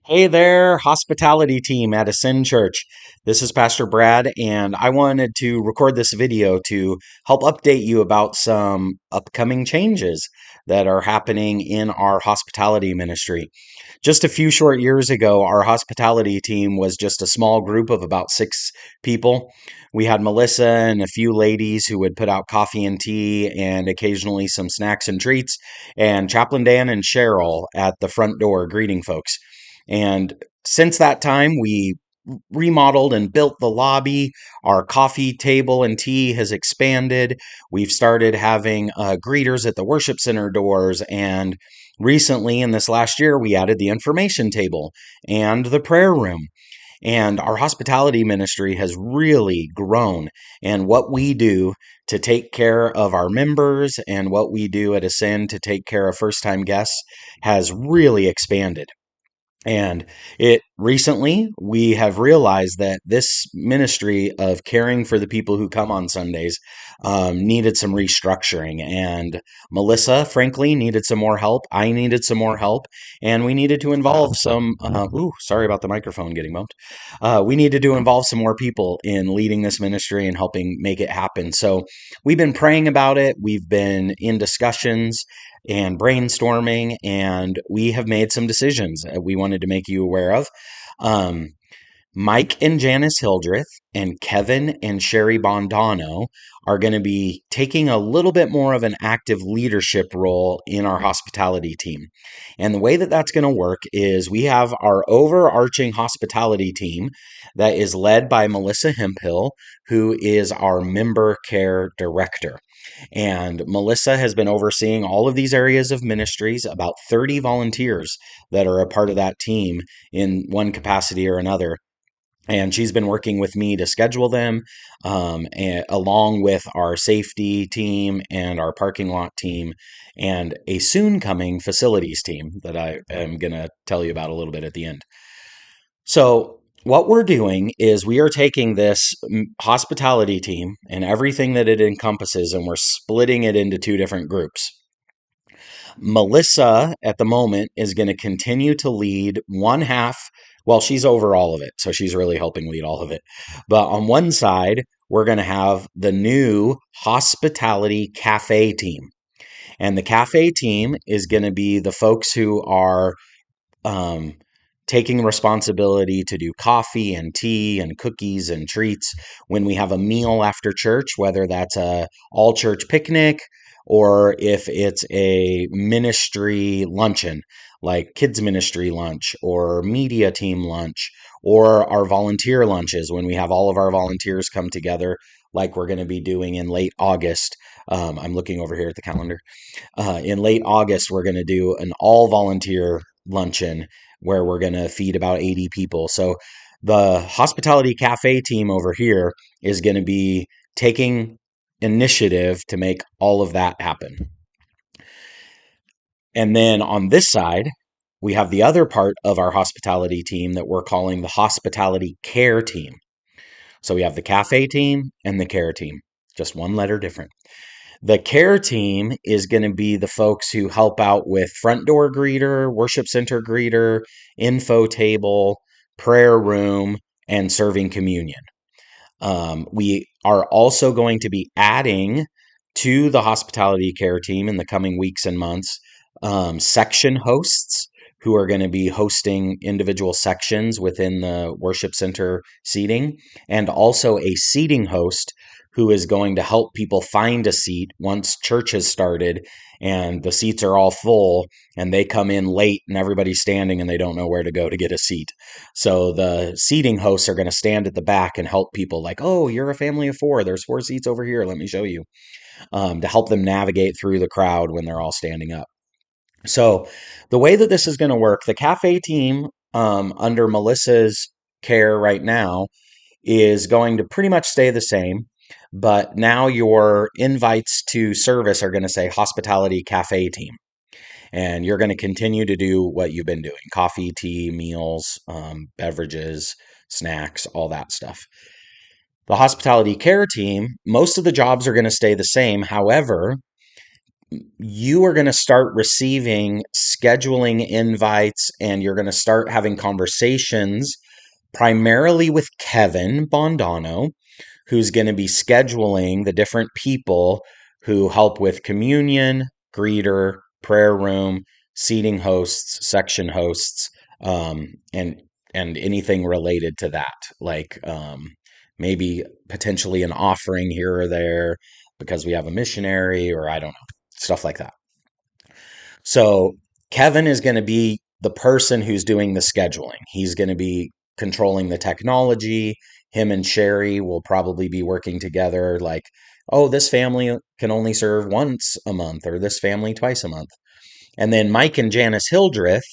Hey there, hospitality team at Ascend Church. This is Pastor Brad, and I wanted to record this video to help update you about some upcoming changes that are happening in our hospitality ministry. Just a few short years ago, our hospitality team was just a small group of about 6 people. We had Melissa and a few ladies who would put out coffee and tea and occasionally some snacks and treats, and Chaplain Dan and Cheryl at the front door greeting folks. And since that time, we remodeled and built the lobby. Our coffee table and tea has expanded. We've started having greeters at the worship center doors. And recently, in this last year, we added the information table and the prayer room. And our hospitality ministry has really grown. And what we do to take care of our members and what we do at Ascend to take care of first time guests has really expanded. And it recently, we have realized that this ministry of caring for the people who come on Sundays needed some restructuring. And Melissa, frankly, needed some more help. I needed some more help. And we needed to involve some, sorry about the microphone getting bumped. We needed to involve some more people in leading this ministry and helping make it happen. So we've been praying about it. We've been in discussions and brainstorming, and we have made some decisions we wanted to make you aware of. Um, Mike and Janice Hildreth and Kevin and Sherry Bondano are going to be taking a little bit more of an active leadership role in our hospitality team. And the way that that's going to work is we have our overarching hospitality team that is led by Melissa Hemphill, who is our member care director. And Melissa has been overseeing all of these areas of ministries, about 30 volunteers that are a part of that team in one capacity or another. And she's been working with me to schedule them, along with our safety team and our parking lot team and a soon coming facilities team that I am going to tell you about a little bit at the end. So, what we're doing is we are taking this hospitality team and everything that it encompasses, and we're splitting it into 2 different groups. Melissa, at the moment, is going to continue to lead one half. Well, she's over all of it, so she's really helping lead all of it. But on one side, we're going to have the new hospitality cafe team. And the cafe team is going to be the folks who are um, taking responsibility to do coffee and tea and cookies and treats when we have a meal after church, whether that's a all church picnic or if it's a ministry luncheon like kids ministry lunch or media team lunch or our volunteer lunches when we have all of our volunteers come together like we're going to be doing in late August. I'm looking over here at the calendar. In late August, we're going to do an all volunteer luncheon where we're going to feed about 80 people. So the hospitality cafe team over here is going to be taking initiative to make all of that happen. And then on this side, we have the other part of our hospitality team that we're calling the hospitality care team. So we have the cafe team and the care team, just one letter different. The care team is going to be the folks who help out with front door greeter, worship center greeter, info table, prayer room, and serving communion. We are also going to be adding to the hospitality care team in the coming weeks and months section hosts who are going to be hosting individual sections within the worship center seating, and also a seating host who is going to help people find a seat once church has started and the seats are all full and they come in late and everybody's standing and they don't know where to go to get a seat. So the seating hosts are going to stand at the back and help people like, oh, you're a family of 4. There's 4 seats over here. Let me show you, to help them navigate through the crowd when they're all standing up. So the way that this is going to work, the cafe team under Melissa's care right now is going to pretty much stay the same. But now your invites to service are going to say hospitality cafe team. And you're going to continue to do what you've been doing: coffee, tea, meals, beverages, snacks, all that stuff. The hospitality care team, most of the jobs are going to stay the same. However, you are going to start receiving scheduling invites, and you're going to start having conversations primarily with Kevin Bondano, who's going to be scheduling the different people who help with communion, greeter, prayer room, seating hosts, section hosts, and anything related to that, like maybe potentially an offering here or there because we have a missionary, or I don't know, stuff like that. So Kevin is going to be the person who's doing the scheduling. He's going to be controlling the technology. Him and Sherry will probably be working together, like, oh, this family can only serve once a month, or this family twice a month. And then Mike and Janice Hildreth,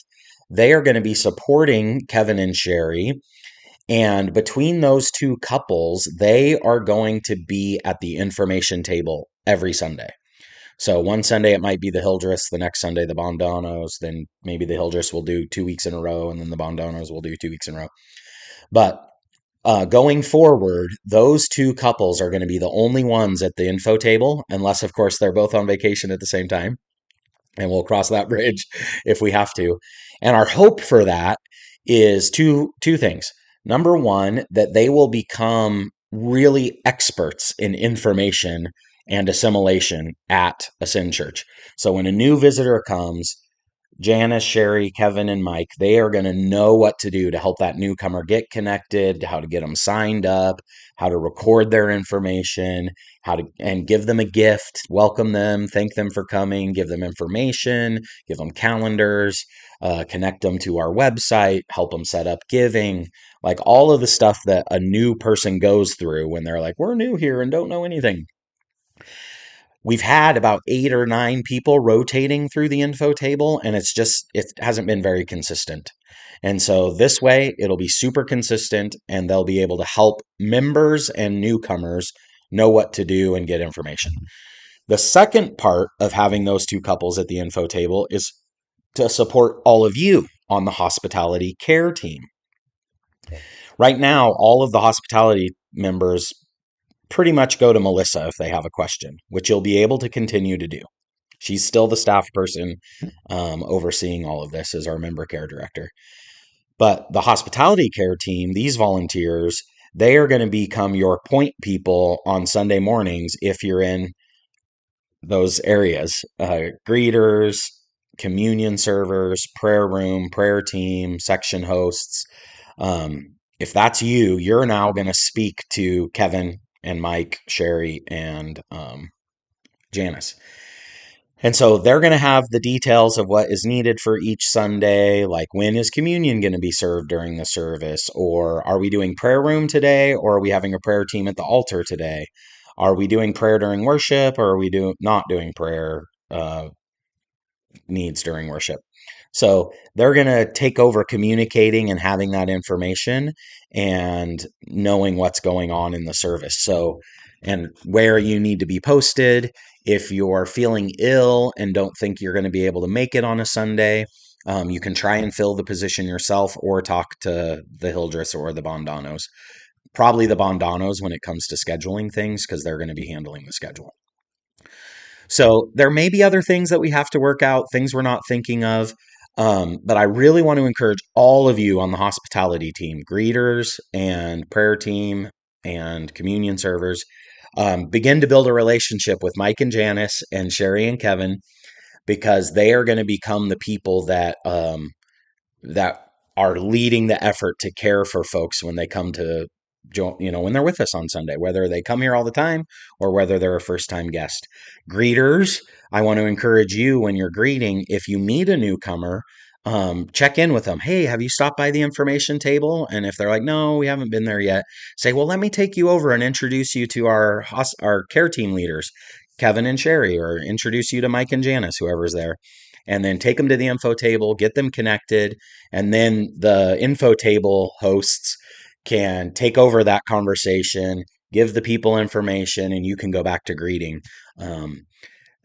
they are going to be supporting Kevin and Sherry. And between those two couples, they are going to be at the information table every Sunday. So one Sunday it might be the Hildreths, the next Sunday the Bondanos, then maybe the Hildreths will do 2 weeks in a row, and then the Bondanos will do 2 weeks in a row. But going forward, those two couples are going to be the only ones at the info table, unless, of course, they're both on vacation at the same time. And we'll cross that bridge if we have to. And our hope for that is two things. Number one, that they will become really experts in information and assimilation at Ascend Church. So when a new visitor comes, Janice, Sherry, Kevin, and Mike, they are going to know what to do to help that newcomer get connected, how to get them signed up, how to record their information, how to and give them a gift, welcome them, thank them for coming, give them information, give them calendars, connect them to our website, help them set up giving, like all of the stuff that a new person goes through when they're like, we're new here and don't know anything. We've had about 8 or 9 people rotating through the info table, and it hasn't been very consistent. And so this way, it'll be super consistent, and they'll be able to help members and newcomers know what to do and get information. The second part of having those two couples at the info table is to support all of you on the hospitality care team. Right now, all of the hospitality members pretty much go to Melissa if they have a question, which you'll be able to continue to do. She's still the staff person overseeing all of this as our member care director. But the hospitality care team, these volunteers, they are going to become your point people on Sunday mornings if you're in those areas. Greeters, communion servers, prayer room, prayer team, section hosts. If that's you, you're now going to speak to Kevin and Mike, Sherry, and Janice. And so they're going to have the details of what is needed for each Sunday, like when is communion going to be served during the service? Or are we doing prayer room today? Or are we having a prayer team at the altar today? Are we doing prayer during worship? Or are we not doing prayer needs during worship? So they're going to take over communicating and having that information and knowing what's going on in the service. So, and where you need to be posted. If you're feeling ill and don't think you're going to be able to make it on a Sunday, you can try and fill the position yourself or talk to the Hildreths or the Bondanos. Probably the Bondanos when it comes to scheduling things because they're going to be handling the schedule. So there may be other things that we have to work out, things we're not thinking of. But I really want to encourage all of you on the hospitality team, greeters and prayer team and communion servers, begin to build a relationship with Mike and Janice and Sherry and Kevin, because they are going to become the people that are leading the effort to care for folks when they come to when they're with us on Sunday, whether they come here all the time or whether they're a first time guest. Greeters, I want to encourage you when you're greeting, if you meet a newcomer, check in with them. Hey, have you stopped by the information table? And if they're like, no, we haven't been there yet, say, well, let me take you over and introduce you to our care team leaders, Kevin and Sherry, or introduce you to Mike and Janice, whoever's there. And then take them to the info table, get them connected, and then the info table hosts can take over that conversation, give the people information, and you can go back to greeting. Um,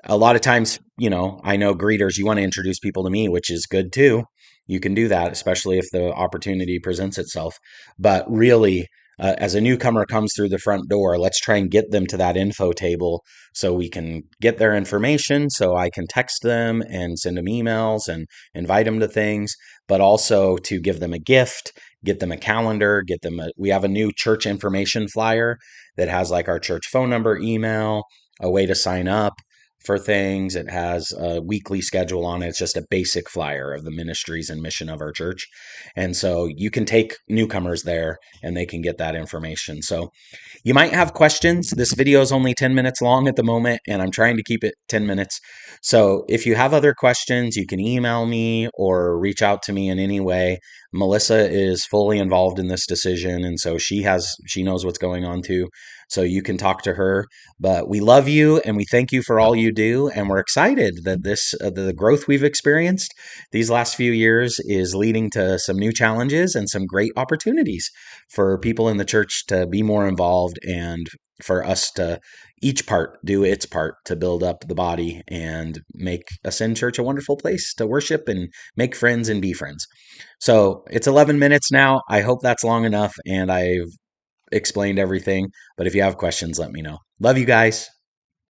a lot of times, I know greeters, you want to introduce people to me, which is good too. You can do that, especially if the opportunity presents itself. But really, as a newcomer comes through the front door, let's try and get them to that info table so we can get their information, so I can text them and send them emails and invite them to things, but also to give them a gift, get them a calendar, we have a new church information flyer that has like our church phone number, email, a way to sign up for things. It has a weekly schedule on it. It's just a basic flyer of the ministries and mission of our church. And so you can take newcomers there and they can get that information. So you might have questions. This video is only 10 minutes long at the moment, and I'm trying to keep it 10 minutes. So if you have other questions, you can email me or reach out to me in any way. Melissa is fully involved in this decision, and so she knows what's going on too. So you can talk to her. But we love you and we thank you for all you do, and we're excited that the growth we've experienced these last few years is leading to some new challenges and some great opportunities for people in the church to be more involved and for us to each part do its part to build up the body and make Ascend Church a wonderful place to worship and make friends and be friends. So it's 11 minutes now. I hope that's long enough and I've explained everything. But if you have questions, let me know. Love you guys.